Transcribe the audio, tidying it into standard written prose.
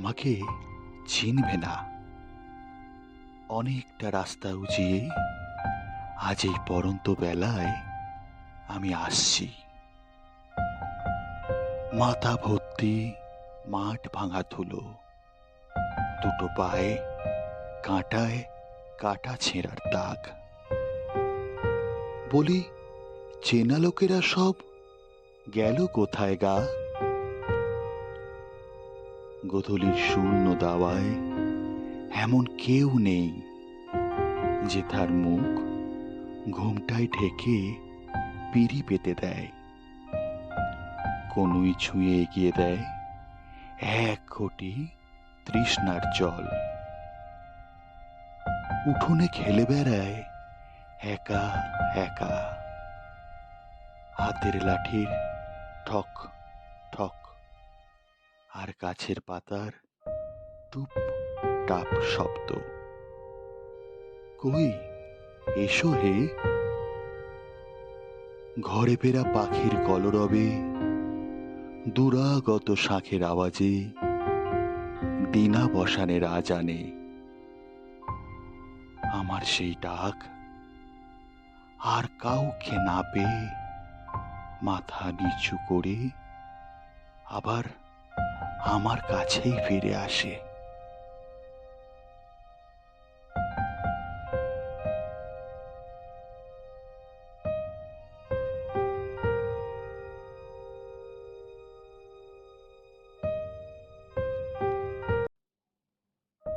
আমাকে চিনবে না। অনেকটা রাস্তা উজিয়ে আজ এই পড়ন্ত বেলায় আমি আসছি। মাথা ভর্তি মাঠ ভাঙা ধুলো, দুটো পায়ে কাঁটায় কাটা ছেঁড়ার দাগ। বলি, চেনা লোকেরা সব গেল কোথায় গা? গোধূলির শূন্য দাওয়ায় এমন কেউ নেই যে তার মুখ ঘোমটায় ঢেকে পিড়ি পেতে দেয়। কনুই ছুঁয়ে এগিয়ে দেয় এক ঘটি তৃষ্ণার জল। উঠোনে খেলে বেড়ায় একা একা, হাতের লাঠির ঠক ঠক আর গাছের পাতার টুপ টাপ শব্দ। কই, এসো হে। ঘরে ফেরা পাখির কলরবে, দূরাগত শাঁখের আওয়াজে, দিনা বসানের আজানে আমার সেই ডাক আর কাউকে না পেয়ে মাথা নিচু করে আবার আমার কাছেই ফিরে আসে।